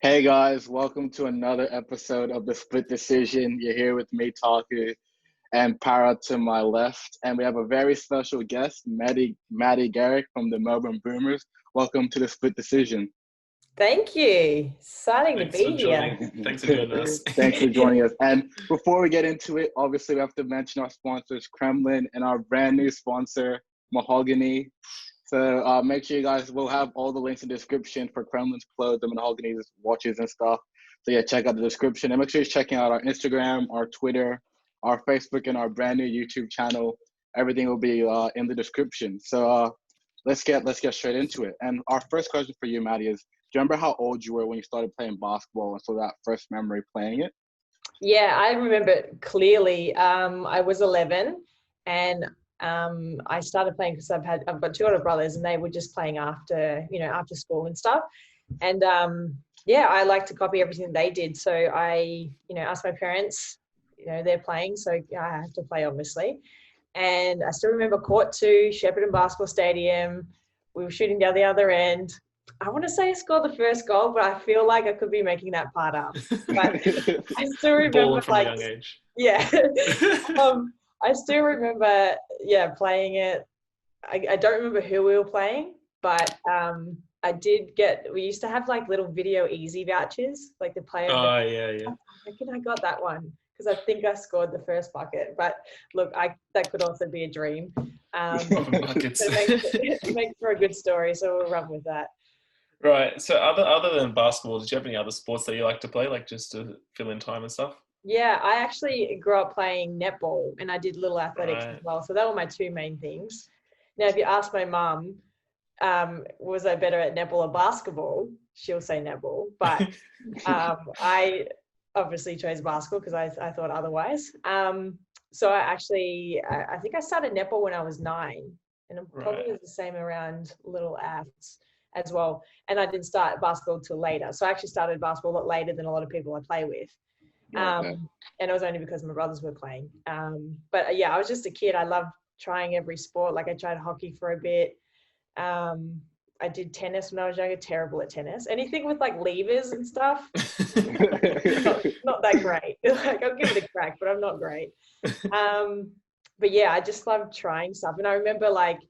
Hey guys, welcome to another episode of the Split Decision. You're here with me, Taku, and Para to my left. And we have a very special guest, Maddie Garrick from the Melbourne Boomers. Welcome to the Split Decision. Thank you. Exciting to Thanks for be here. joining. Thanks for joining us. Thanks for joining us. And before we get into it, obviously we have to mention our sponsors, Cremlon, and our brand new sponsor, Mahogany. So make sure you guys will have all the links in the description for Cremlon's clothes, the Mahogany's watches and stuff. So yeah, check out the description and make sure you're checking out our Instagram, our Twitter, our Facebook, and our brand new YouTube channel. Everything will be in the description. So let's get straight into it. And our first question for you, Maddie, is: do you remember how old you were when you started playing basketball, and so that first memory playing it? Yeah, I remember it clearly. I was 11 and I started playing because I've got two older brothers and they were just playing after school and stuff. And I like to copy everything they did. So I, asked my parents, they're playing, so I have to play obviously. And I still remember court 2, Shepparton Basketball Stadium. We were shooting down the other end. I want to say I scored the first goal, but I feel like I could be making that part up. But I still remember, Balling from a young age. Yeah. I still remember, playing it. I don't remember who we were playing, but we used to have like little video easy vouchers, like the player. Oh, yeah. I reckon I got that one because I think I scored the first bucket. But look, that could also be a dream. It makes for a good story, so we'll run with that. Right. So other than basketball, did you have any other sports that you like to play, like just to fill in time and stuff? Yeah, I actually grew up playing netball and I did little athletics as well. So that were my two main things. Now, if you ask my mum, was I better at netball or basketball? She'll say netball. But I obviously chose basketball because I thought otherwise. So I think I started netball when I was 9. And it probably was the same around little aths as well. And I didn't start basketball till later. So I actually started basketball a lot later than a lot of people I play with. And it was only because my brothers were playing. But yeah, I was just a kid. I loved trying every sport. Like I tried hockey for a bit. I did tennis when I was younger, terrible at tennis. Anything with like levers and stuff, not that great. Like I'll give it a crack, but I'm not great. But yeah, I just loved trying stuff. And I remember like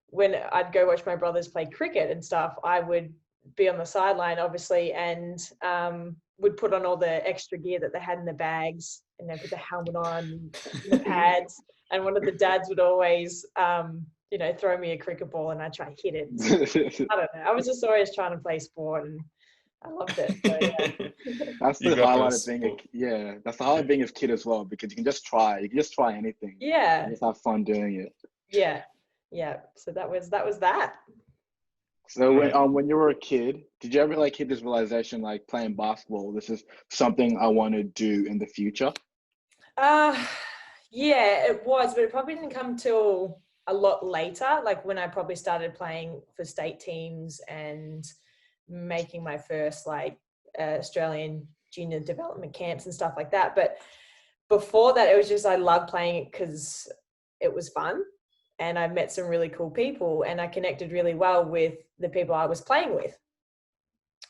when I'd go watch my brothers play cricket and stuff, I would be on the sideline obviously and would put on all the extra gear that they had in the bags and then put the helmet on, the pads. And one of the dads would always, throw me a cricket ball and I'd try to hit it. So, I don't know. I was just always trying to play sport and I loved it. So, yeah. That's the highlight of being that's the highlight of being a kid as well, because you can just try. You can just try anything. Yeah. And just have fun doing it. Yeah. Yeah. So that was that. So when you were a kid, did you ever like hit this realization, like playing basketball, this is something I want to do in the future? Yeah, it was, but it probably didn't come till a lot later, like when I probably started playing for state teams and making my first like Australian junior development camps and stuff like that. But before that, it was just I loved playing it because it was fun. And I met some really cool people and I connected really well with the people I was playing with.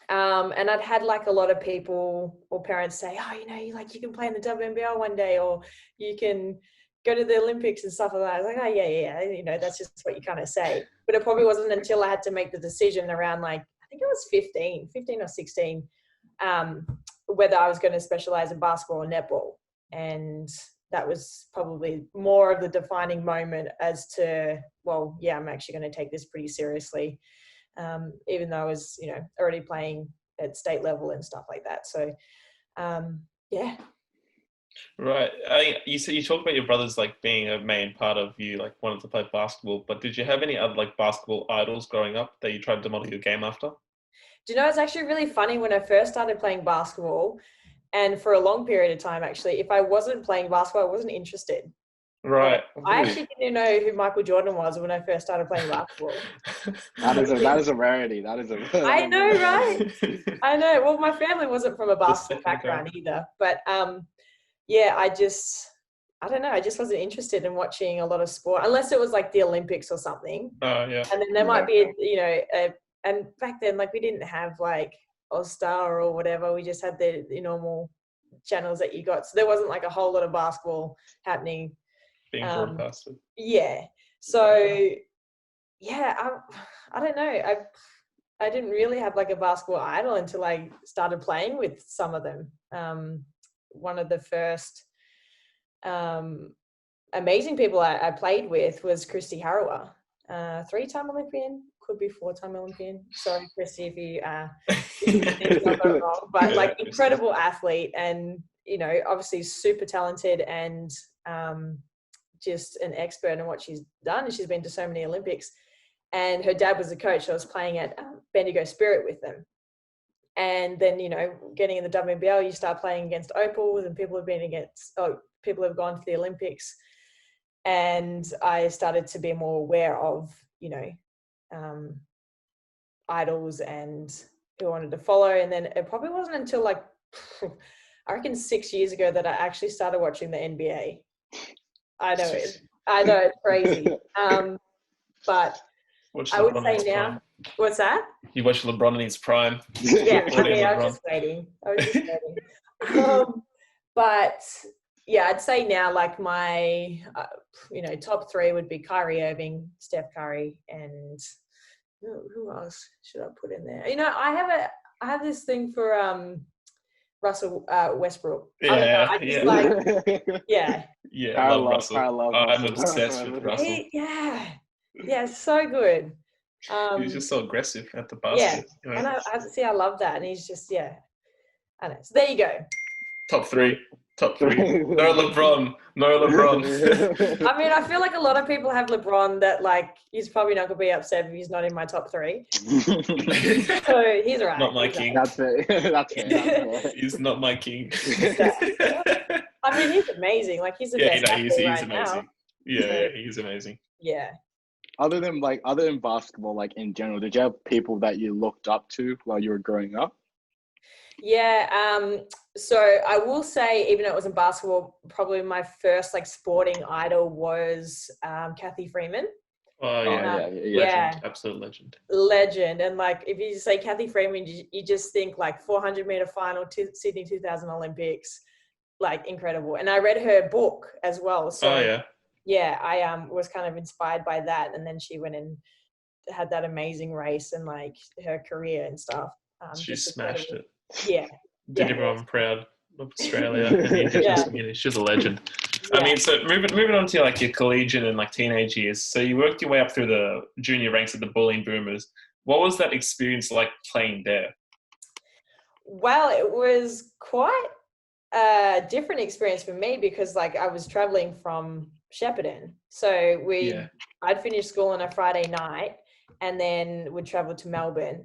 And I'd had like a lot of people or parents say, you can play in the WNBA one day or you can go to the Olympics and stuff like that. I was like, oh, yeah. That's just what you kind of say. But it probably wasn't until I had to make the decision around like, I think I was 15 or 16, whether I was going to specialize in basketball or netball. And that was probably more of the defining moment as to, I'm actually going to take this pretty seriously, even though I was, already playing at state level and stuff like that. So, yeah. Right. I think you talked about your brothers like being a main part of you, like wanted to play basketball, but did you have any other like basketball idols growing up that you tried to model your game after? Do you know, it's actually really funny when I first started playing basketball. And for a long period of time, actually, if I wasn't playing basketball, I wasn't interested. Right. I actually didn't know who Michael Jordan was when I first started playing basketball. That is a rarity. I know, right? I know. Well, my family wasn't from a basketball background either. But I don't know. I just wasn't interested in watching a lot of sport unless it was like the Olympics or something. Oh, yeah. And then there might be, and back then, like we didn't have like Star or whatever. We just had the normal channels that you got. So there wasn't like a whole lot of basketball happening. Being broadcasted. Yeah. So, yeah, I don't know. I didn't really have like a basketball idol until I started playing with some of them. One of the first amazing people I played with was Christy Harrower, 3-time Olympian, could be 4-time Olympian. Sorry, Christy, if you think I got it wrong, but like incredible athlete, and obviously super talented, and just an expert in what she's done. And she's been to so many Olympics. And her dad was a coach. So I was playing at Bendigo Spirit with them. And then, getting in the WNBA, you start playing against Opals, and people have gone to the Olympics. And I started to be more aware of, idols and who I wanted to follow. And then it probably wasn't until like, I reckon 6 years ago that I actually started watching the NBA. I know it's crazy. But I would say now, what's that? You watch LeBron in his prime. Yeah, I was just waiting. But yeah, I'd say now like my, top 3 would be Kyrie Irving, Steph Curry, and who else should I put in there? I have this thing for Russell Westbrook. Yeah, I love Russell. I'm Russell. obsessed with Russell. Yeah, so good. He's just so aggressive at the basket. Yeah, I love that, and he's just I know. So there you go. Top three. No LeBron. I mean, I feel like a lot of people have LeBron that like he's probably not gonna be upset if he's not in my top 3. So he's all right. Not my king. That's it. He's not my king. I mean, he's amazing. Like he's the best athlete right amazing. now. Yeah, he's amazing. Yeah. Other than basketball, like in general, did you have people that you looked up to while you were growing up? Yeah. So I will say, even though it wasn't basketball, probably my first like sporting idol was Cathy Freeman. Oh yeah. Yeah. Absolute legend. Legend. And like, if you say Cathy Freeman, you just think like 400-meter final to Sydney 2000 Olympics, like incredible. And I read her book as well. So yeah, I was kind of inspired by that. And then she went and had that amazing race and like her career and stuff. She smashed it. Yeah. Did everyone proud of Australia and the Indigenous community. She's a legend. Yeah. I mean, so moving on to like your collegiate and like teenage years. So you worked your way up through the junior ranks at the Bulleen Boomers. What was that experience like playing there? Well, it was quite a different experience for me because like I was traveling from Shepparton. So I'd finish school on a Friday night and then would travel to Melbourne.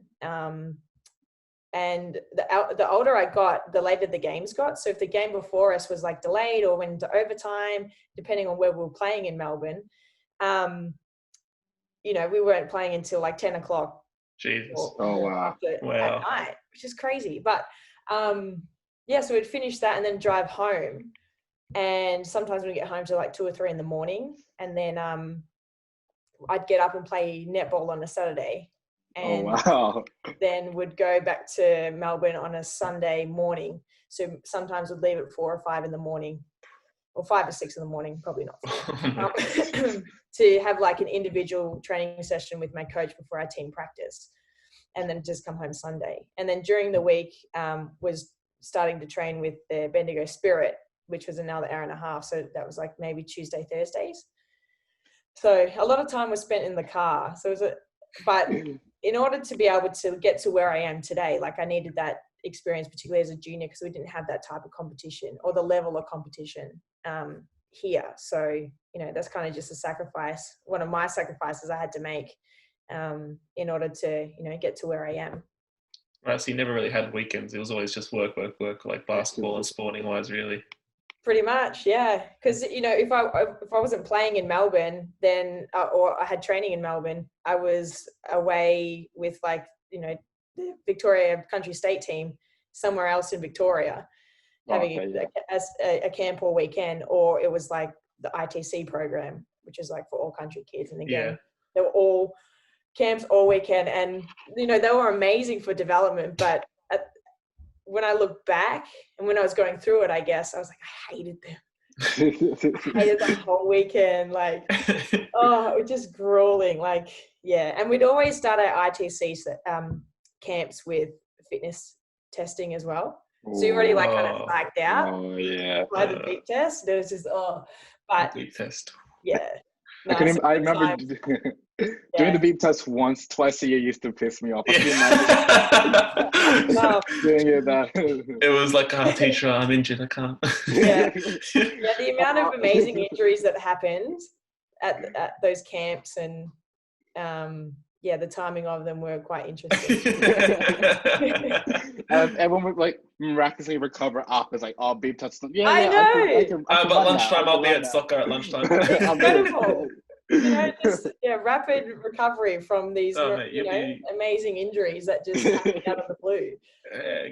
And the older I got, the later the games got. So if the game before us was like delayed or went into overtime, depending on where we were playing in Melbourne, we weren't playing until like 10 o'clock. Jesus. Wow. At night, which is crazy. But so we'd finish that and then drive home. And sometimes we'd get home to like 2 or 3 in the morning. And then I'd get up and play netball on a Saturday. And then would go back to Melbourne on a Sunday morning. So sometimes would leave at 4 or 5 in the morning, or 5 or 6 in the morning, probably not, to have like an individual training session with my coach before our team practice, and then just come home Sunday. And then during the week was starting to train with the Bendigo Spirit, which was another hour and a half. So that was like maybe Tuesday, Thursdays. So a lot of time was spent in the car. So it was but in order to be able to get to where I am today, like I needed that experience, particularly as a junior, because we didn't have that type of competition or the level of competition here. So, that's kind of just a sacrifice, one of my sacrifices I had to make in order to, get to where I am. Right, so you never really had weekends. It was always just work, like basketball and sporting wise, really. Pretty much, yeah. Because, if I wasn't playing in Melbourne, then, or I had training in Melbourne, I was away with like, the Victoria Country State team somewhere else in Victoria, having a camp all weekend, or it was like the ITC program, which is like for all country kids. And again, they were all camps all weekend, and, they were amazing for development, but when I look back and when I was going through it, I guess I was like, I hated them. I hated that whole weekend. Like, oh, it was just grueling. Like, yeah. And we'd always start our ITC camps with fitness testing as well. So you're already like kind of psyched out. Oh yeah. By the beep test, it was just but beep test. Yeah. No, I remember doing the beep test twice a year used to piss me off. Yeah. Doing it it was like, teacher, I'm injured, I can't. Yeah. The amount of amazing injuries that happened at those camps and the timing of them were quite interesting. Everyone would like miraculously recover up. It's like, oh, beep test. Yeah, I know. I can but lunchtime, I'll be at soccer at lunchtime. Incredible. Just rapid recovery from these amazing injuries that just happened out of the blue.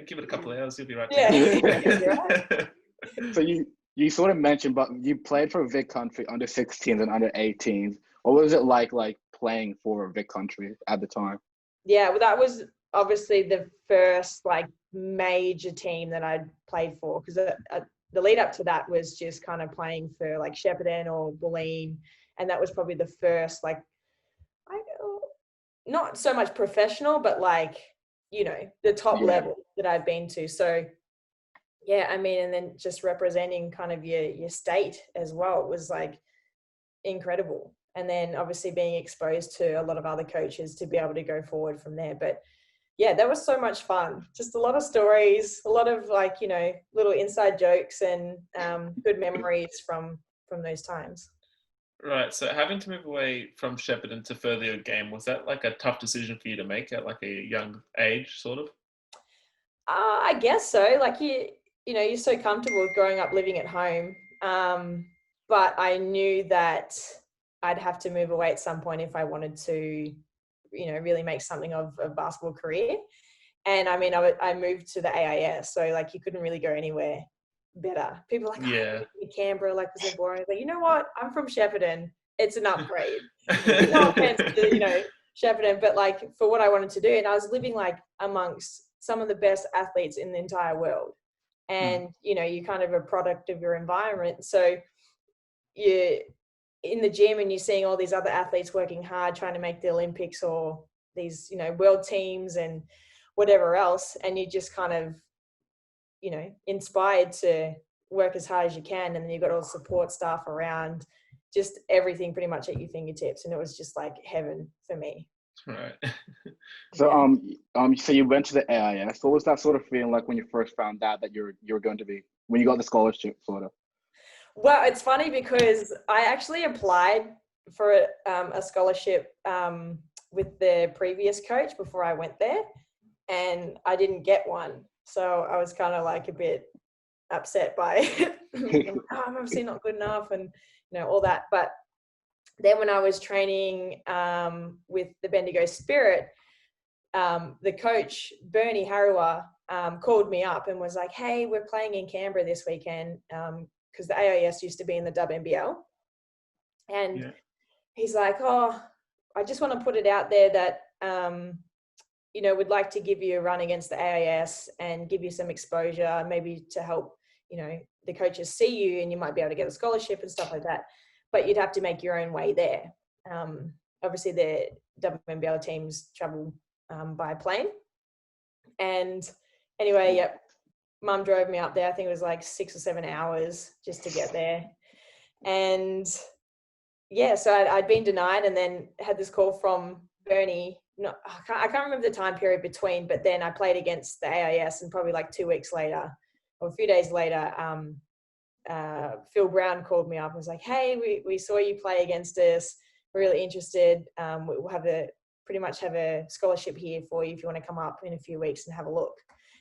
Give it a couple of hours, you'll be right. Yeah. So you sort of mentioned, but you played for Vic Country under 16s and under 18s. What was it like playing for Vic Country at the time? Yeah, well, that was obviously the first like major team that I'd played for, because the lead up to that was just kind of playing for like Shepparton or Bulleen, and that was probably the first like, not so much professional, but like, the top level that I've been to. So yeah, I mean, and then just representing kind of your state as well was like incredible. And then obviously being exposed to a lot of other coaches to be able to go forward from there. But yeah, that was so much fun. Just a lot of stories, a lot of like, little inside jokes and good memories from those times. Right. So having to move away from Shepparton to further your game, was that like a tough decision for you to make at like a young age, sort of? I guess so. Like you're so comfortable with growing up living at home. But I knew that I'd have to move away at some point if I wanted to, really make something of a basketball career. And I mean, I moved to the AIS, so like you couldn't really go anywhere better. People are like, Canberra, like, was it boring? But you know what? I'm from Shepparton. It's an upgrade. No offense to, Shepparton, but like for what I wanted to do, and I was living like amongst some of the best athletes in the entire world. And, you're kind of a product of your environment. So you're in the gym and you're seeing all these other athletes working hard, trying to make the Olympics or these, world teams and whatever else. And you just kind of, inspired to work as hard as you can. And then you've got all the support staff around, just everything pretty much at your fingertips. And it was just like heaven for me. Right. So so you went to the AIS. What was that sort of feeling like when you first found out that you were going to be, when you got the scholarship, sort of? Well, it's funny because I actually applied for a scholarship with the previous coach before I went there, and I didn't get one. So I was kind of like a bit upset by it. I'm obviously not good enough and, all that. But then when I was training with the Bendigo Spirit, the coach, Bernie Harua, called me up and was like, hey, we're playing in Canberra this weekend because the AIS used to be in the WNBA. And he's like, oh, I just want to put it out there that, we'd like to give you a run against the AIS and give you some exposure, maybe to help, the coaches see you and you might be able to get a scholarship and stuff like that. But you'd have to make your own way there. Obviously, the WNBA teams travel by plane. And anyway, Mum drove me up there. I think it was like 6 or 7 hours just to get there. And so I'd been denied and then had this call from Bernie. I can't remember the time period between, but then I played against the AIS and probably like 2 weeks later or a few days later, Phil Brown called me up and was like, hey, we saw you play against us. We're really interested. We'll pretty much have a scholarship here for you if you want to come up in a few weeks and have a look.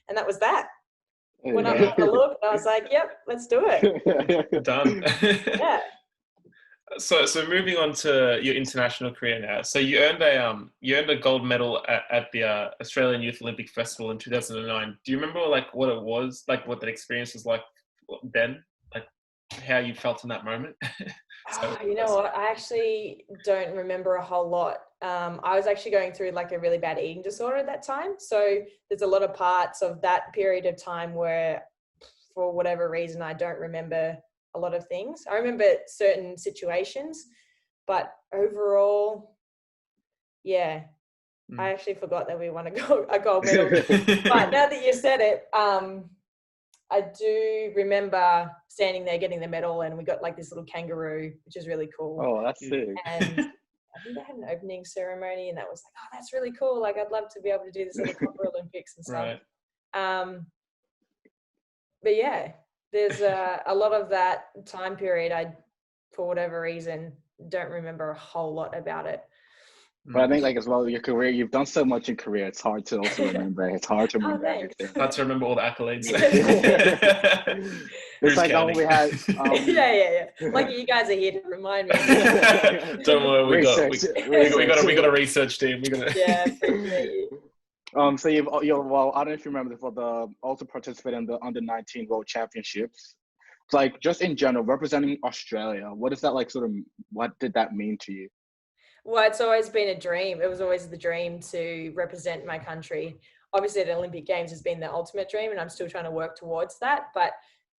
And that was that. When I had a look, I was like, yep, let's do it. Done. Yeah. So moving on to your international career now. So you earned a gold medal at the Australian Youth Olympic Festival in 2009. Do you remember like what it was, like what that experience was like then? Like, how you felt in that moment? You know what? I actually don't remember a whole lot. I was actually going through like a really bad eating disorder at that time. So there's a lot of parts of that period of time where, for whatever reason, I don't remember a lot of things. I remember certain situations, but overall, yeah, I actually forgot that we won a gold medal. But now that you said it, I do remember standing there getting the medal, and we got like this little kangaroo, which is really cool. Oh, that's sick. And I think they had an opening ceremony, and that was like, oh, that's really cool. Like, I'd love to be able to do this at the Copper Olympics and stuff. Right. But yeah, there's a lot of that time period. I, for whatever reason, don't remember a whole lot about it. But I think, like, as well, your career, you've done so much in career, it's hard to also remember. It's hard to remember everything. Hard to remember all the accolades. It's like, oh, we had... yeah. Like, you guys are here to remind me. Don't worry, we got a research team. Yeah, appreciate you. So well, I don't know if you remember, for the also participate in the under-19 World Championships. It's like, just in general, representing Australia, what is that like? What did that mean to you? Well, it's always been a dream. It was always the dream to represent my country. Obviously, the Olympic Games has been the ultimate dream, and I'm still trying to work towards that. But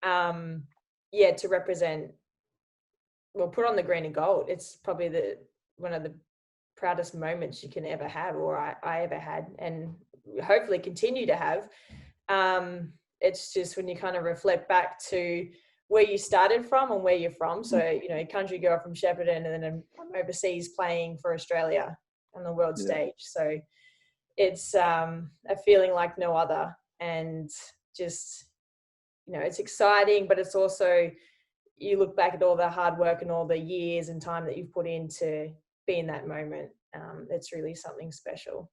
yeah, to represent, well, put on the green and gold. It's probably one of the proudest moments you can ever have, or I ever had, and hopefully continue to have. It's just when you kind of reflect back to where you started from and where you're from. So, you know, country girl from Shepparton, and then I'm overseas playing for Australia on the world stage. So it's a feeling like no other, and just, you know, it's exciting, but it's also, you look back at all the hard work and all the years and time that you've put in to be in that moment. It's really something special.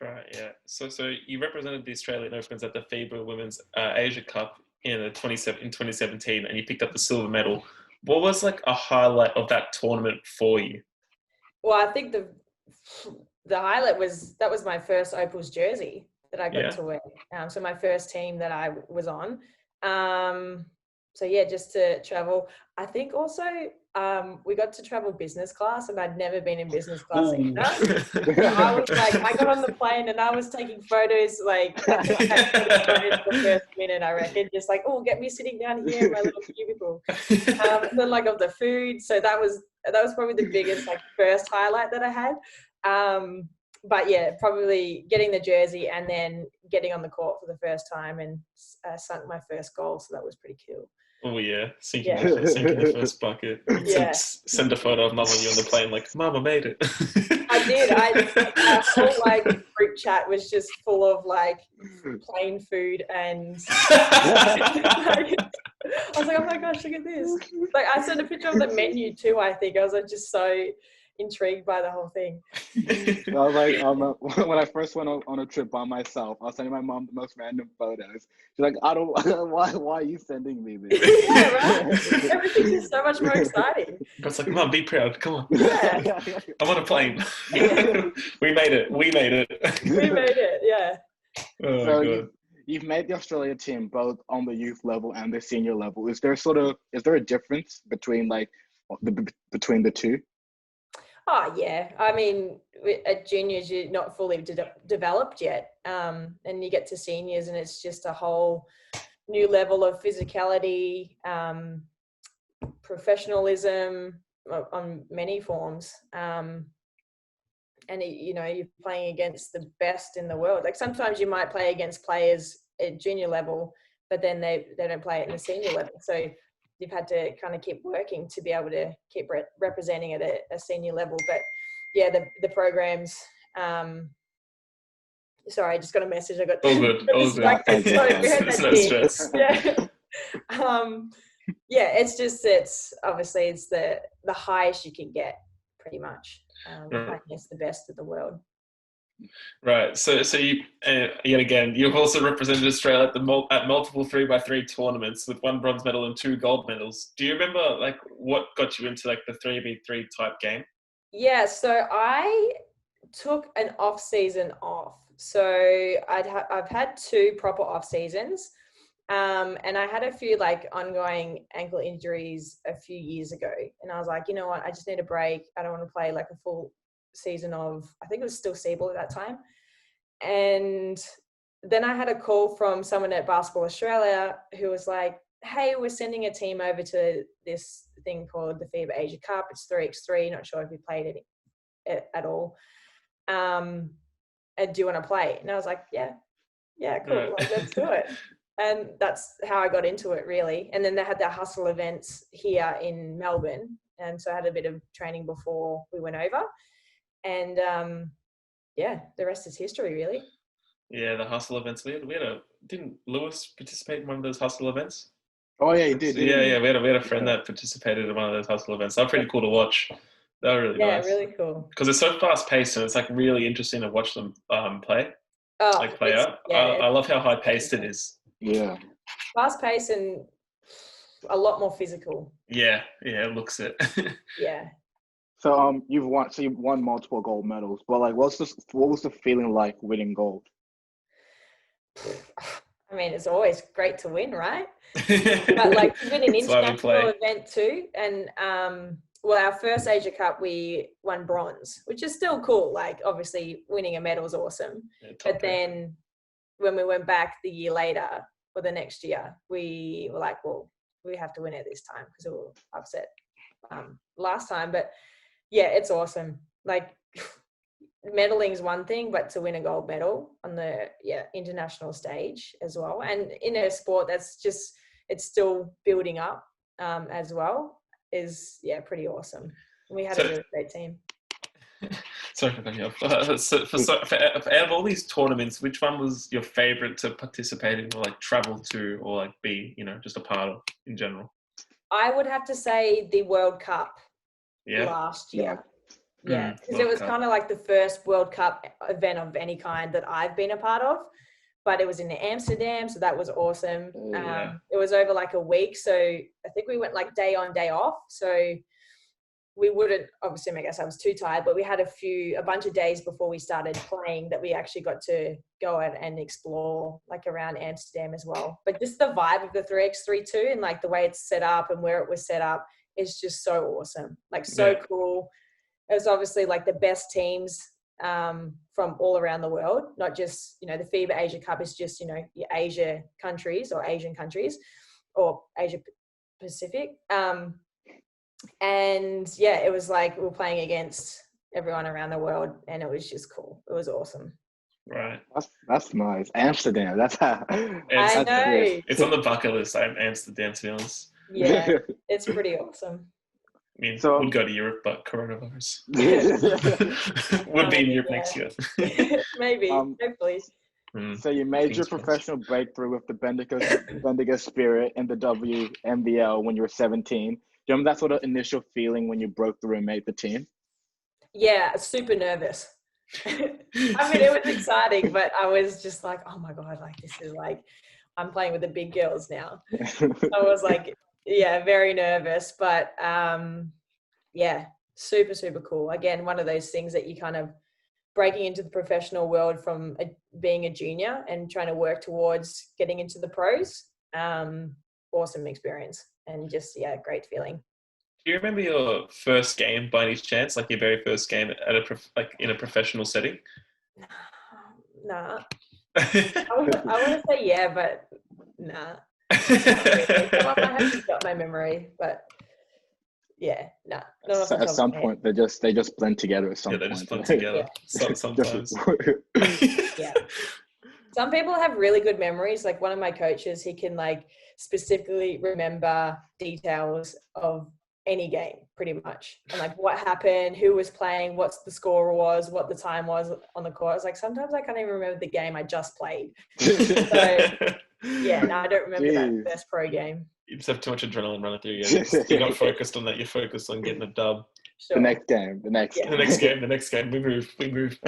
Right, yeah. So you represented the Australian Opens at the FIBA Women's Asia Cup in 2017, and you picked up the silver medal. What was like a highlight of that tournament for you? Well, I think the highlight was, that was my first Opals jersey that I got to wear. So my first team that I was on. So yeah, just to travel. I think also we got to travel business class, and I'd never been in business class either. I was like, I got on the plane and I was taking photos, like the first minute, I reckon, just like, oh, get me sitting down here in my little cubicle. And then like of the food. So that was probably the biggest like first highlight that I had. But yeah, probably getting the jersey and then getting on the court for the first time and sunk my first goal. So that was pretty cool. Oh yeah, sinking the first bucket. Yeah. Send a photo of Mum when you're on the plane, like, Mum, I made it. I did. Our whole like group chat was just full of like plain food, and I was like, oh my gosh, look at this. Like, I sent a picture of the menu too, I think. I was like, just so intrigued by the whole thing. I was like, when I first went on a trip by myself, I was sending my mom the most random photos. She's like, I don't, why are you sending me this? Yeah, right? Everything's just so much more exciting. It's like, Mom, be proud, come on. Yeah. I'm on a plane. We made it. We made it, yeah. Oh, so God. You've made the Australia team both on the youth level and the senior level. Is there a difference between between the two? Oh, yeah. I mean, at juniors, you're not fully developed yet. And you get to seniors and it's just a whole new level of physicality, professionalism on many forms. And, you're playing against the best in the world. Like, sometimes you might play against players at junior level, but then they don't play it in the senior level. So you've had to kind of keep working to be able to keep representing at a senior level. But yeah, the programs, sorry, I just got a message. I got all good. It's no stress. Yeah. It's obviously it's the highest you can get, pretty much. It's the best of the world. Right. So you, yet again, you've also represented Australia at multiple 3x3 tournaments with 1 bronze medal and 2 gold medals. Do you remember like what got you into like the 3v3 type game? Yeah. So I took an off season off. So I've had 2 proper off seasons. And I had a few like ongoing ankle injuries a few years ago. And I was like, you know what, I just need a break. I don't want to play like a full season of, I think it was still C-ball at that time. And then I had a call from someone at Basketball Australia who was like, hey, we're sending a team over to this thing called the FIBA Asia Cup. It's 3x3. Not sure if you played it at all. And do you want to play? And I was like, yeah, cool. Like, let's do it. And that's how I got into it, really. And then they had their hustle events here in Melbourne. And so I had a bit of training before we went over. And the rest is history, really. Yeah, the hustle events. Didn't Lewis participate in one of those hustle events? Oh yeah, he did. Yeah. We had a friend that participated in one of those hustle events. They were pretty cool to watch. They were really nice. Yeah, really cool. Because it's so fast paced and it's like really interesting to watch them play. Play out. I love how high paced it is. Yeah. Fast paced and a lot more physical. Yeah, it looks it. Yeah. So you've won multiple gold medals, but like what was the feeling like winning gold? I mean, it's always great to win, right? But like to win an international event too. And our first Asia Cup we won bronze, which is still cool. Like obviously winning a medal is awesome. Yeah, but then when we went back the year later or the next year, we were like, well, we have to win it this time because we were upset last time. But yeah, it's awesome. Like medaling is one thing, but to win a gold medal on the international stage as well, and in a sport that's just it's still building up as well, is pretty awesome. And we had a really great team. Sorry for cutting you off. So out of all these tournaments, which one was your favorite to participate in, or like travel to, or like be, just a part of in general? I would have to say the World Cup last year. Yeah, because it was kind of like the first World Cup event of any kind that I've been a part of, but it was in Amsterdam, so that was awesome. It was over like a week, so I think we went like day on, day off, so we wouldn't obviously make ourselves too tired, but we had a bunch of days before we started playing that we actually got to go out and explore like around Amsterdam as well. But just the vibe of the 3x3 too, and like the way it's set up and where it was set up is just so awesome, like so cool. It was obviously like the best teams from all around the world, not just, the FIBA Asia Cup is just, your Asia countries or Asian countries or Asia Pacific. And it was like we were playing against everyone around the world, and it was just cool. It was awesome. Right. That's nice. Amsterdam. That's how. I know. It's on the bucket list. Amsterdam, to be honest. Yeah, it's pretty awesome. I mean, would go to Europe, but coronavirus. Would be in Europe next year. Maybe, hopefully. So you made your professional breakthrough with the Bendigo Spirit in the WNBA when you were 17. Do you remember that sort of initial feeling when you broke through and made the team? Yeah, super nervous. I mean, it was exciting, but I was just like, oh my God, like this is like, I'm playing with the big girls now. I was like, very nervous, but super, super cool. Again, one of those things that you kind of breaking into the professional world from being a junior and trying to work towards getting into the pros. Awesome experience and just, great feeling. Do you remember your first game by any chance? Like your very first game at in a professional setting? Nah. I want to say but nah. I haven't got my memory, but nah. At some point, they just blend together. At some point, they just blend together. Sometimes. Some people have really good memories. Like one of my coaches, he can like specifically remember details of any game, pretty much, and like what happened, who was playing, what the score was, what the time was on the court. I was like, sometimes I can't even remember the game I just played. So I don't remember that first pro game. You just have too much adrenaline running through you. You're not focused on that. You're focused on getting a dub. Sure. The next game. The next game. We move.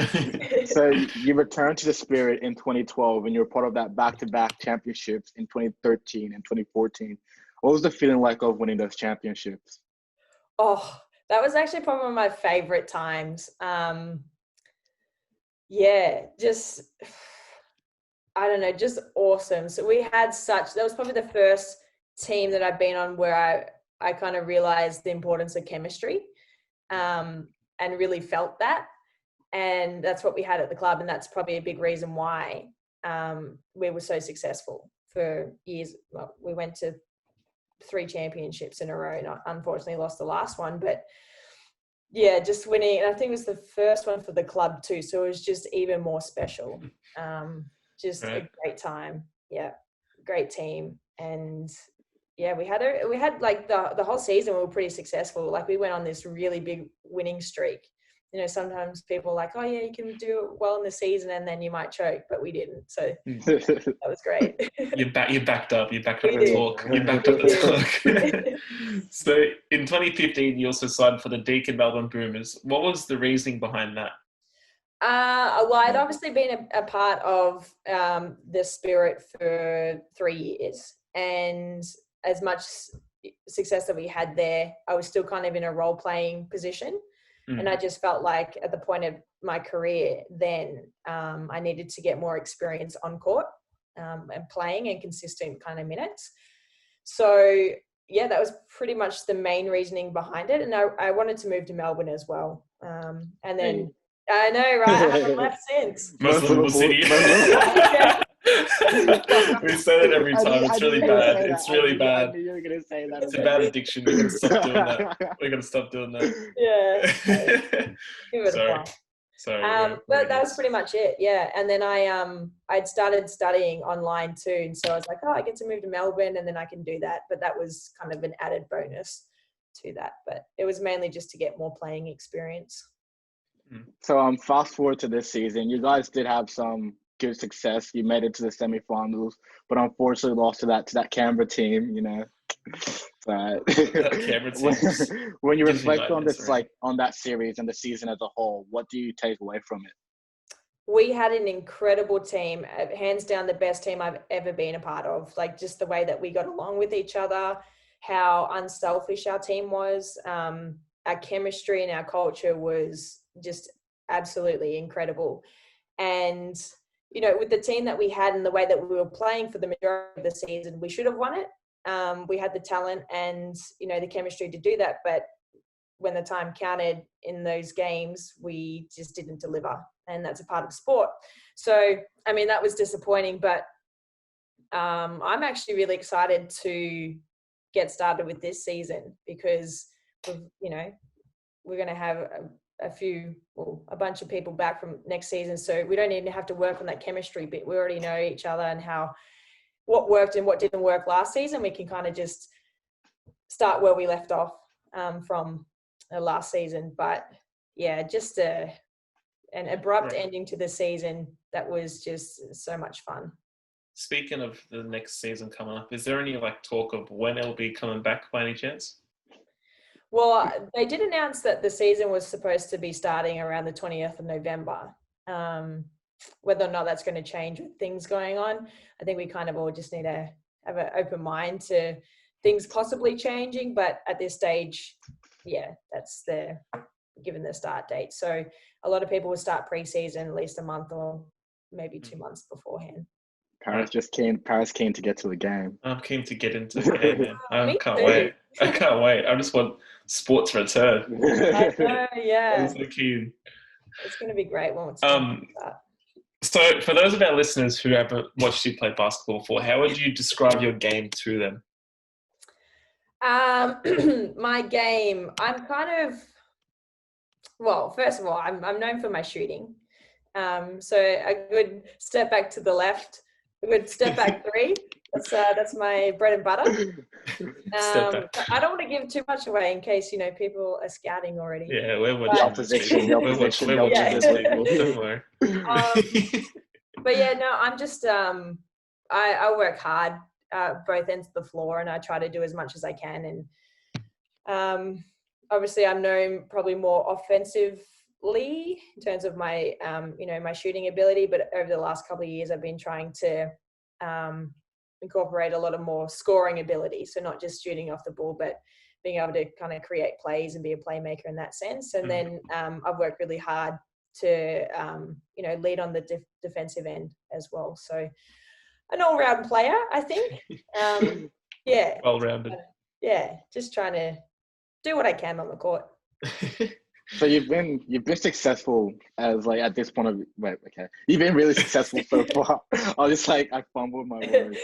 So you returned to the Spirit in 2012, and you were part of that back-to-back championships in 2013 and 2014. What was the feeling like of winning those championships? Oh, that was actually probably one of my favorite times. I don't know, just awesome. So we had that was probably the first team that I've been on where I kind of realized the importance of chemistry, and really felt that. And that's what we had at the club. And that's probably a big reason why we were so successful for years. Well, we went to 3 championships in a row and unfortunately lost the last one. But yeah, just winning. And I think it was the first one for the club too. So it was just even more special. Just a great time. Yeah, great team. And yeah, we had like the whole season we were pretty successful. Like we went on this really big winning streak. You know, sometimes people are like, oh yeah, you can do well in the season and then you might choke, but we didn't. So that was great. You backed up the talk. You backed up the talk. So in 2015, you also signed for the Deakin Melbourne Boomers. What was the reasoning behind that? Well, I'd obviously been a part of the Spirit for 3 years, and as much success that we had there, I was still kind of in a role-playing position. And I just felt like at the point of my career then, I needed to get more experience on court and playing in consistent kind of minutes. So, yeah, that was pretty much the main reasoning behind it. And I wanted to move to Melbourne as well. And then, I know, right? I haven't left since. Most livable city. We say that every time. It's really bad. It's really bad. I knew you were going to say that. It's a bad addiction. We're going to stop doing that. We're going to stop doing that. Yeah. Give it a try. Sorry. But that was pretty much it. Yeah. And then I'd started studying online too. And so I was like, oh, I get to move to Melbourne and then I can do that. But that was kind of an added bonus to that. But it was mainly just to get more playing experience. So fast forward to this season, you guys did have some good success. You made it to the semifinals, but unfortunately lost to that Canberra team. You know, when you reflect on this, like on that series and the season as a whole, what do you take away from it? We had an incredible team, hands down the best team I've ever been a part of. Like just the way that we got along with each other, how unselfish our team was, our chemistry and our culture was just absolutely incredible. And, you know, with the team that we had and the way that we were playing for the majority of the season, we should have won it. We had the talent and, you know, the chemistry to do that. But when the time counted in those games, we just didn't deliver. And that's a part of sport. So, I mean, that was disappointing. But I'm actually really excited to get started with this season because, you know, we're going to have a bunch of people back from next season. So we don't even have to work on that chemistry bit. We already know each other and what worked and what didn't work last season. We can kind of just start where we left off from last season. But yeah, just an abrupt ending to the season. That was just so much fun. Speaking of the next season coming up, is there any talk of when it'll be coming back by any chance? Well, they did announce that the season was supposed to be starting around the 20th of November. Whether or not that's going to change with things going on, I think we kind of all just need to have an open mind to things possibly changing. But at this stage, yeah, that's given the start date. So a lot of people will start pre-season at least a month or maybe 2 months beforehand. Paris keen to get to the game. I'm keen to get into the game, man. I can't wait. I just want sport to return. I know, yeah. I'm so keen. It's going to be great when it's So for those of our listeners who haven't watched you play basketball before, how would you describe your game to them? My game, I'm kind of, well, first of all, I'm known for my shooting. So a good step back to the left, a good step back three. That's my bread and butter. I don't want to give too much away in case, you know, people are scouting already. Yeah, we're watching this people. We're watching this people. Don't worry. But yeah, no, I'm just, I work hard both ends of the floor and I try to do as much as I can. And obviously I'm known probably more offensively in terms of my, you know, my shooting ability. But over the last couple of years, I've been trying to incorporate a lot of more scoring ability. So not just shooting off the ball, but being able to kind of create plays and be a playmaker in that sense. And then I've worked really hard to lead on the defensive end as well. So an all-round player, I think. Yeah. Well-rounded. Yeah, just trying to do what I can on the court. So you've been successful as like at this point of you've been really successful so far. I fumbled my words.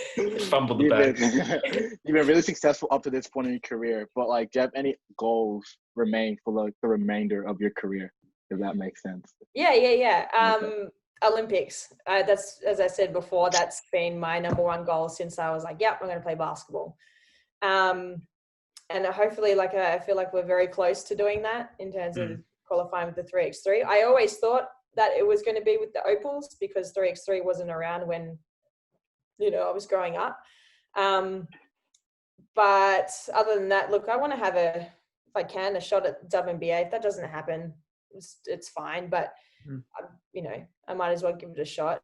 Fumbled the bag. You've been really successful up to this point in your career, but like, do you have any goals remain for like the remainder of your career? If that makes sense. Yeah. Olympics. That's, as I said before, that's been my number one goal since I was like, yep, I'm going to play basketball. And hopefully, I feel like we're very close to doing that in terms of qualifying with the 3x3. I always thought that it was going to be with the opals because 3x3 wasn't around when, I was growing up. But other than that, look, I want to have if I can, a shot at WNBA. If that doesn't happen, it's fine. But, I might as well give it a shot.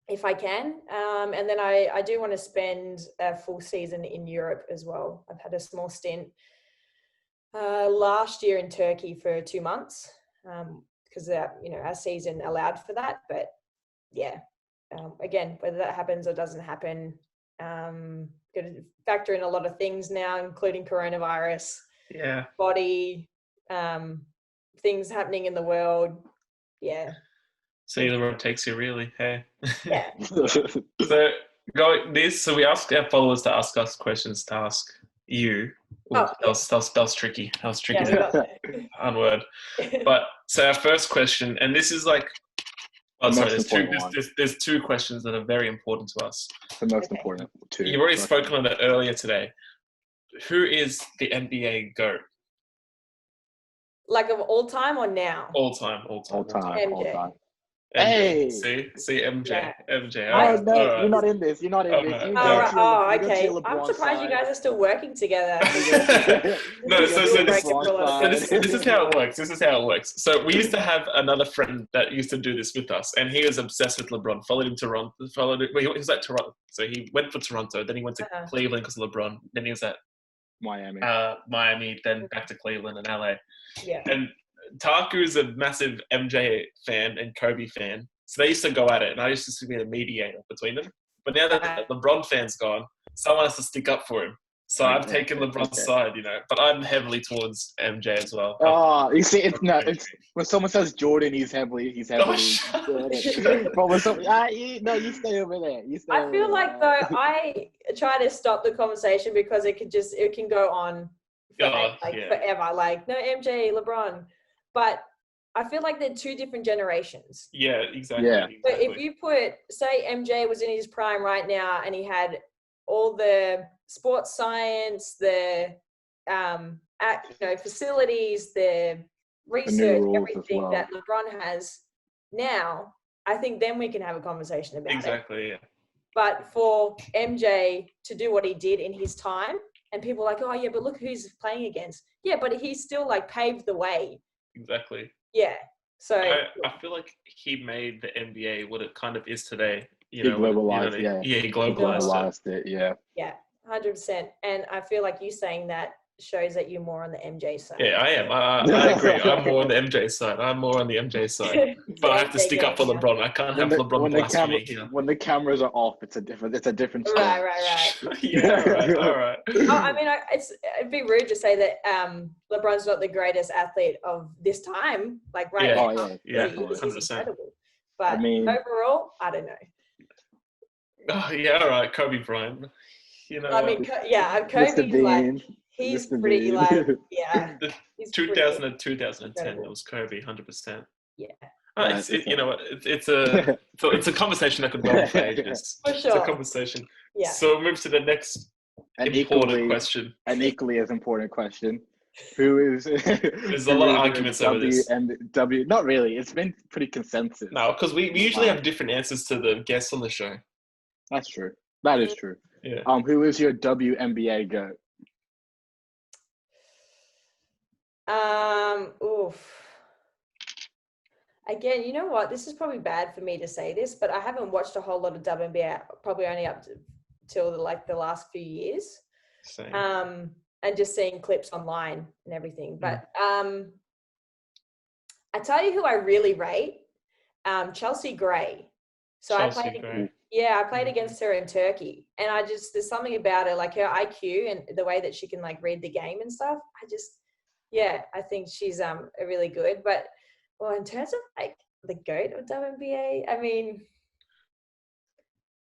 If I can. And then I do want to spend a full season in Europe as well. I've had a small stint last year in Turkey for 2 months because our season allowed for that. But yeah, again, whether that happens or doesn't happen, got to factor in a lot of things now, including coronavirus, body, things happening in the world. Yeah. See the road takes you, really. Hey. Yeah. So we ask our followers to ask us questions to ask you. That was tricky. That was tricky. One word. But so our first question, and this is like, there's two questions that are very important to us. The most important two. You've already spoken on it earlier today. Who is the NBA GOAT? Like of all time or now? All time. MJ. Hey, see MJ. Yeah. MJ. Oh no, right. You're not in this. Okay. I'm surprised you guys are still working together. No, this is how it works. So we used to have another friend that used to do this with us, and he was obsessed with LeBron. Followed him to Toronto. He was at Toronto, so he went for Toronto. Then he went to Cleveland because of LeBron. Then he was at Miami. Then back to Cleveland and LA. Yeah. And Taku is a massive MJ fan and Kobe fan. So they used to go at it, and I used to be the mediator between them. But now that LeBron fan's gone, someone has to stick up for him. So I've taken LeBron's side, but I'm heavily towards MJ as well. Oh, you see, it's when someone says Jordan, he's heavily. But when you stay over there. I feel like though I try to stop the conversation because it can go on forever. Like, no, MJ, LeBron. But I feel like they're two different generations. Yeah, exactly. Yeah. But if you say MJ was in his prime right now and he had all the sports science, the facilities, the research, everything that LeBron has now, I think then we can have a conversation about it. Exactly, yeah. But for MJ to do what he did in his time, and people are like, oh yeah, but look who he's playing against. Yeah, but he still paved the way. Exactly. Yeah. So I feel like he made the NBA what it kind of is today. He globalized, he globalized it. Yeah. Yeah, 100%. And I feel like you saying that shows that you're more on the MJ side. Yeah, I am. I agree. I'm more on the MJ side. But I have to stick up for LeBron. I can't have LeBron blasphemy. When the cameras are off, it's a different story. Right. Yeah, all right. I mean, it'd be rude to say that LeBron's not the greatest athlete of this time. Like now. Yeah, he's 100%. incredible. But overall, I don't know. Oh, yeah, all right. Kobe Bryant. Kobe's he's pretty he's 2000 and 2010. It was Kobe, 100%. Yeah. It's a conversation that could go on for ages. For sure. It's a conversation. Yeah. So we'll move to the next important question. An equally as important question. Who is? There's a lot of arguments over this. Not really. It's been pretty consensus. No, because we usually have different answers to the guests on the show. That's true. That is true. Yeah. Who is your WNBA GOAT? Again, you know what? This is probably bad for me to say this, but I haven't watched a whole lot of WNBA, probably only up till the last few years. Same. And just seeing clips online and everything. But I tell you who I really rate, Chelsea Gray. So I played against her in Turkey, and there's something about her, like her IQ and the way that she can like read the game and stuff. I think she's really good. But in terms of like the GOAT of WNBA, I mean,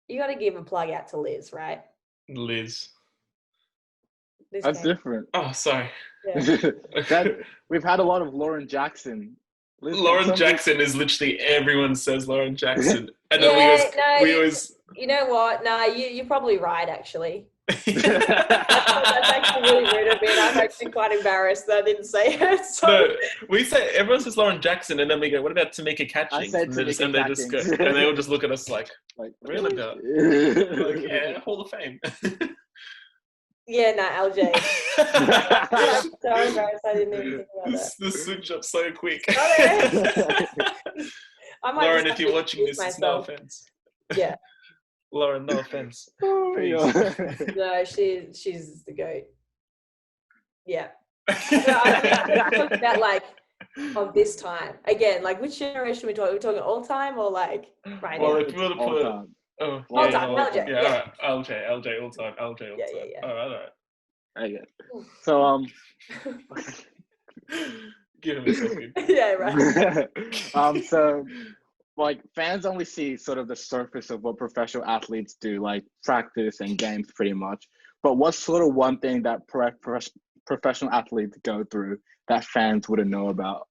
you got to give a plug out to Liz, right? Liz. That's different. Oh, sorry. Yeah. We've had a lot of Lauren Jackson. Lauren Jackson is literally, everyone says Lauren Jackson. And then we always... You know what? No, you're probably right, actually. That's actually really rude of me. I'm actually quite embarrassed that I didn't say it. So. No, we say, everyone says Lauren Jackson, and then we go, what about Tamika Catchings? And they just go, and they all just look at us like really about? Like, yeah, Hall of Fame. Yeah, no, LJ. I'm so embarrassed. I didn't even think about that. The switch up so quick. Lauren, if you're watching this, it's no offense. Yeah. Lauren, no offense. No, she's the GOAT. Yeah. I'm talking about like of this time. Again, like which generation are we talking? Are we talking all time or like right now? Well, if you want to put all time, LJ. Yeah, all right. LJ all time. LJ all time. Yeah. All right. Okay. So give him a second. Yeah, right. So like fans only see sort of the surface of what professional athletes do, like practice and games pretty much. But what's sort of one thing that professional athletes go through that fans wouldn't know about?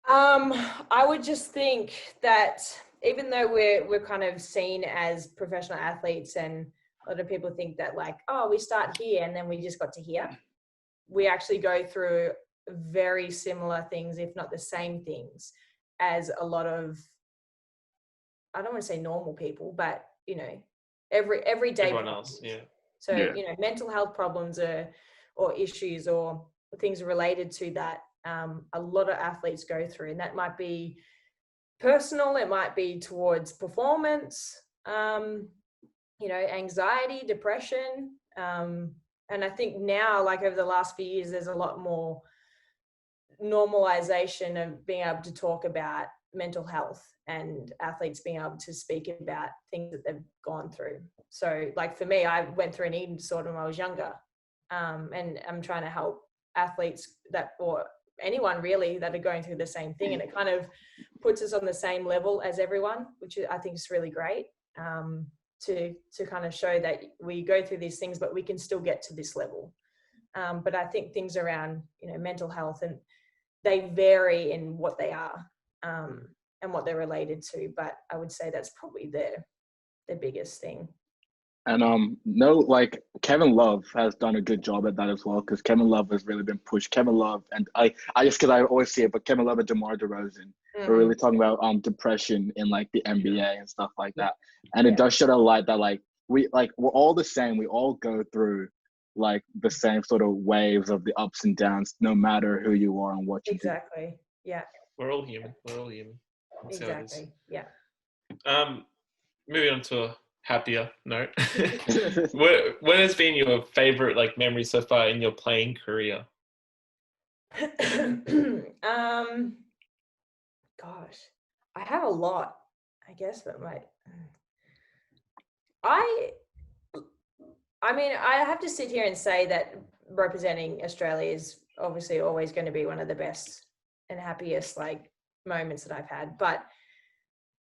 I would just think that even though we're kind of seen as professional athletes, and a lot of people think that like, oh, we start here and then we just got to here. We actually go through very similar things, if not the same things, as a lot of, I don't want to say normal people, but you know, everyday everyone else, yeah. So you know, mental health problems or issues or things related to that, a lot of athletes go through, and that might be personal, it might be towards performance, you know, anxiety, depression, and I think now, like over the last few years, there's a lot more normalization of being able to talk about mental health and athletes being able to speak about things that they've gone through. So like for me, I went through an eating disorder when I was younger, and I'm trying to help athletes or anyone really that are going through the same thing, and it kind of puts us on the same level as everyone, which I think is really great, to kind of show that we go through these things but we can still get to this level. But I think things around, you know, mental health, and they vary in what they are, and what they're related to, but I would say that's probably their biggest thing. And like Kevin Love has done a good job at that as well, because Kevin Love has really been pushed. Kevin Love, and I just because I always see it, but Kevin Love and DeMar DeRozan are really talking about depression in like the NBA and stuff like that. And it does shed a light that like we're all the same. We all go through like the same sort of waves of the ups and downs, no matter who you are and what you do. Exactly. Yeah. We're all human. That's exactly. Yeah. Moving on to a happier note. What has been your favorite like memory so far in your playing career? Gosh, I have a lot, I guess, but I mean, I have to sit here and say that representing Australia is obviously always going to be one of the best and happiest like moments that I've had. But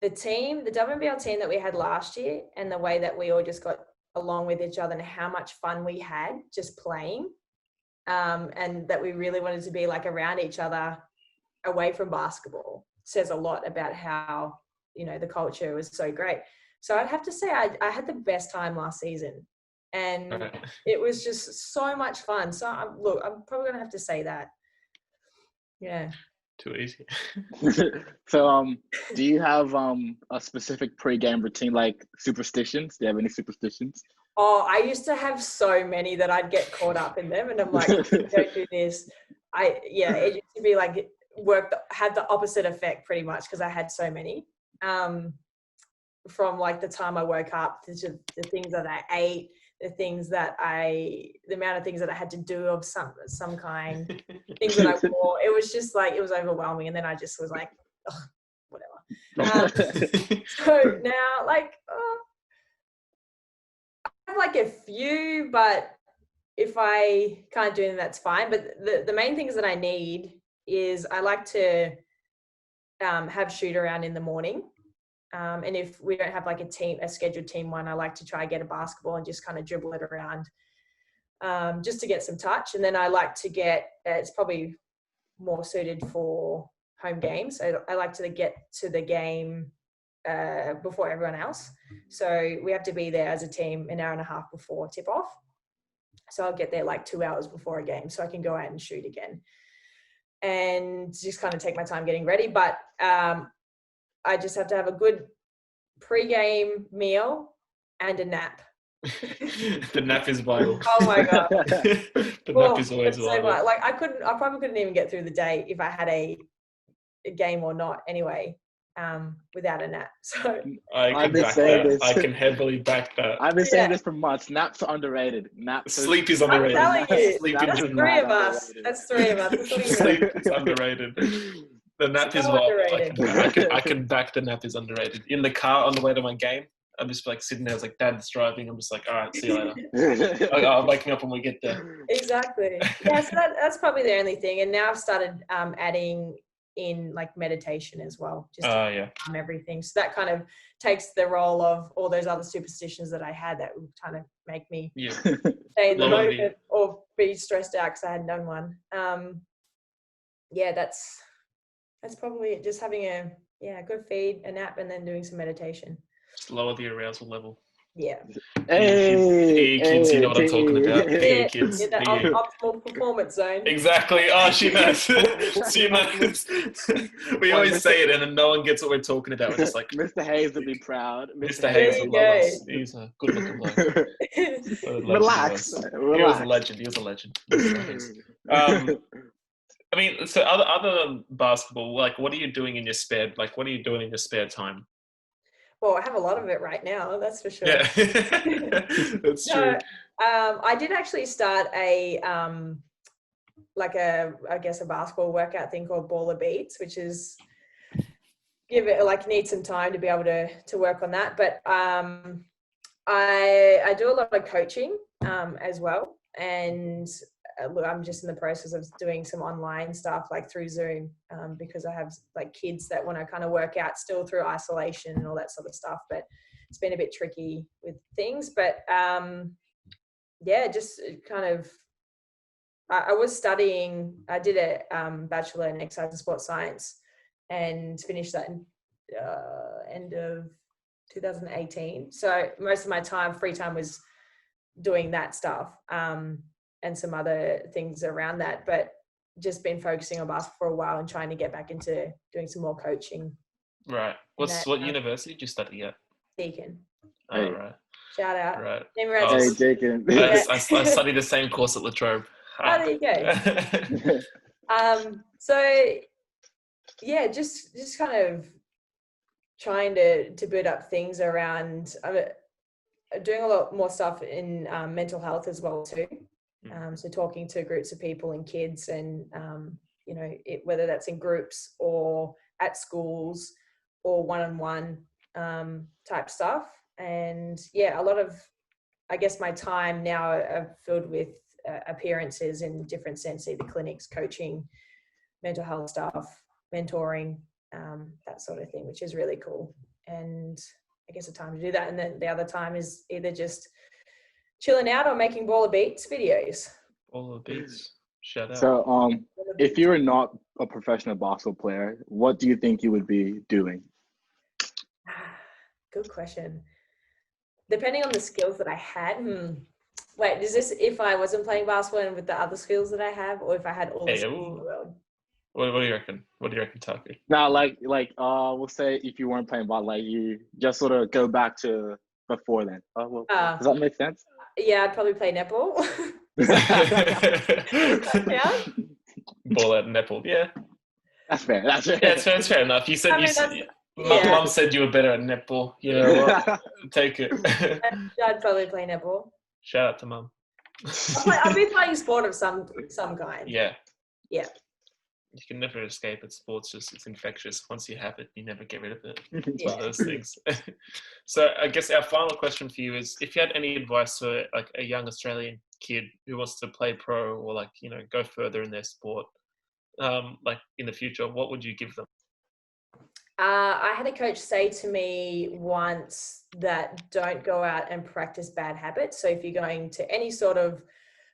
the WNBL team that we had last year, and the way that we all just got along with each other and how much fun we had just playing, and that we really wanted to be like around each other away from basketball, says a lot about how, you know, the culture was so great. So I'd have to say I had the best time last season, and it was just so much fun. So I'm probably going to have to say that. Yeah. Too easy. So, do you have a specific pre-game routine, like superstitions? Do you have any superstitions? Oh, I used to have so many that I'd get caught up in them, and I'm like, don't do this. It used to be like had the opposite effect pretty much, because I had so many. from like the time I woke up to the things that I ate, the amount of things that I had to do of some kind, things that I wore. It was just like, it was overwhelming. And then I just was like, oh, whatever. So now, like, I have like a few, but if I can't do them, that's fine. But the main things that I need is I like to have shoot around in the morning. And if we don't have like a scheduled team one, I like to try get a basketball and just kind of dribble it around just to get some touch. And then I like to get, it's probably more suited for home games. I like to get to the game before everyone else. So we have to be there as a team an hour and a half before tip off. So I'll get there like 2 hours before a game so I can go out and shoot again and just kind of take my time getting ready. But I just have to have a good pre-game meal and a nap. The nap is vital. Oh my God. Nap is always vital. Like I probably couldn't even get through the day if I had a game or not anyway, without a nap. So I can heavily back that. I've been saying this for months. Naps are underrated. Sleep is underrated. I'm telling you. That's three of us. That's three of us. Sleep is underrated. The nap is vital. I can back the nap is underrated. In the car on the way to my game, I'm just like sitting there, it's like Dad's driving. I'm just like, all right, see you later. I'll wake me up when we get there. Exactly. Yeah, so that's probably the only thing. And now I've started adding in like meditation as well, just to calm everything. So that kind of takes the role of all those other superstitions that I had that would kind of make me stay in the moment or be stressed out because I hadn't done one. That's probably it. Just having a good feed, a nap, and then doing some meditation. Just lower the arousal level. Yeah. Hey, kids, you know what I'm talking about. Hey, kids. Yeah, that optimal performance zone. Exactly. Oh, she knows. She knows. We always say it, and then no one gets what we're talking about. We're just like, Mr. Hayes would be proud. Mr. Hayes would love us. He's a good-looking bloke. Relax. He was a legend. I mean, so other than basketball, like, what are you doing in your spare? Like, what are you doing in your spare time? Well, I have a lot of it right now, that's for sure. Yeah, that's true. I did actually start a basketball workout thing called Baller Beats, which is need some time to be able to work on that. But I do a lot of coaching as well, and I'm just in the process of doing some online stuff like through Zoom because I have like kids that want to kind of work out still through isolation and all that sort of stuff, but it's been a bit tricky with things. But just kind of I was studying, I did a bachelor in exercise and sports science and finished that in end of 2018. So most of my free time was doing that stuff. And some other things around that, but just been focusing on basketball for a while and trying to get back into doing some more coaching. Right. What university did you study at? Deakin. Oh, right. Shout out. Right. Hey, Deakin. I studied the same course at La Trobe. Oh, there you go. Just kind of trying to build up things around. I'm doing a lot more stuff in mental health as well too. So talking to groups of people and kids and, whether that's in groups or at schools or one-on-one type stuff. And a lot of, I guess my time now are filled with appearances in different sense, either clinics, coaching, mental health stuff, mentoring, that sort of thing, which is really cool. And I guess the time to do that. And then the other time is either just chilling out or making Baller Beats videos. Baller Beats. Shout out. So, if you were not a professional basketball player, what do you think you would be doing? Good question. Depending on the skills that I had. Wait, is this if I wasn't playing basketball and with the other skills that I have, or if I had all the skills in the world? What do you reckon? What do you reckon, Taku? Now, we'll say if you weren't playing ball, like you just sort of go back to before then. Does that make sense? Yeah, I'd probably play netball. Yeah. Ball at netball, yeah. That's fair. Yeah, it's fair enough. You said Mum said you were better at netball. You know what? Take it. I'd probably play netball. Shout out to Mum. I've been playing sport of some kind. Yeah. Yeah. You can never escape it. Sports it's infectious. Once you have it, you never get rid of it. It's one of those things. So I guess our final question for you is, if you had any advice for like a young Australian kid who wants to play pro or like, you know, go further in their sport, like in the future, what would you give them? I had a coach say to me once that don't go out and practice bad habits. So if you're going to any sort of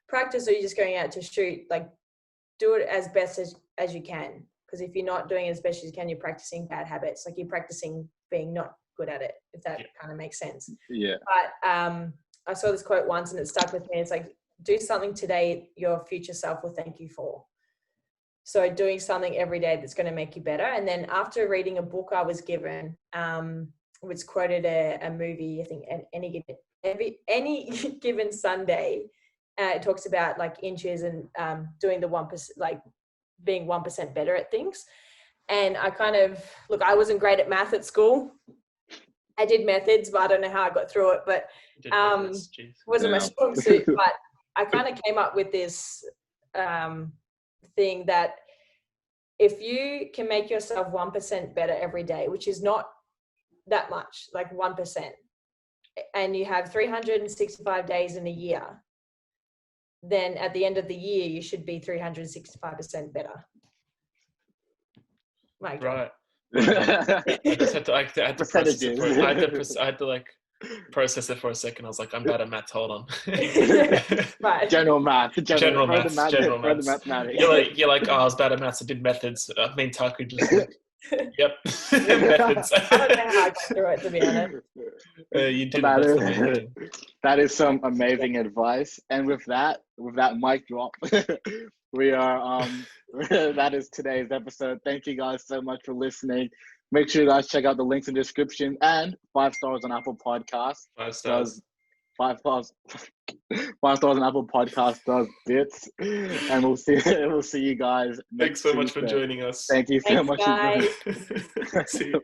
practice or you're just going out to shoot, like do it as best as you can. Because if you're not doing it as best as you can, you're practicing bad habits. Like you're practicing being not good at it, if that kind of makes sense. Yeah. But I saw this quote once and it stuck with me. It's like, do something today your future self will thank you for. So doing something every day that's going to make you better. And then after reading a book I was given, which quoted a movie, I think any given Sunday, it talks about like inches and doing the 1%, like being 1% better at things. And I kind of, look, I wasn't great at math at school. I did methods, but I don't know how I got through it. But wasn't my strong suit. But I kind of came up with this thing that if you can make yourself 1% better every day, which is not that much, like 1%, and you have 365 days in a year, then at the end of the year, you should be 365% better. Right. I just had to, I had to process it for, I had to like process it for a second. I was like, I'm bad at maths. Hold on. Right. General maths. General maths. You're like, oh, I was bad at maths. I did methods. I mean, Taku just like, yep. Methods. I don't know how I got through it, to be honest. You did. That is some amazing advice. And with that mic drop, we are that is today's episode. Thank you guys so much for listening. Make sure you guys check out the links in the description and 5 stars on Apple Podcasts. 5 stars. 5 stars. 5 stars on Apple Podcasts does bits. And we'll see you guys next Thanks so much Tuesday. for joining us. Thank you so much. Guys. See you.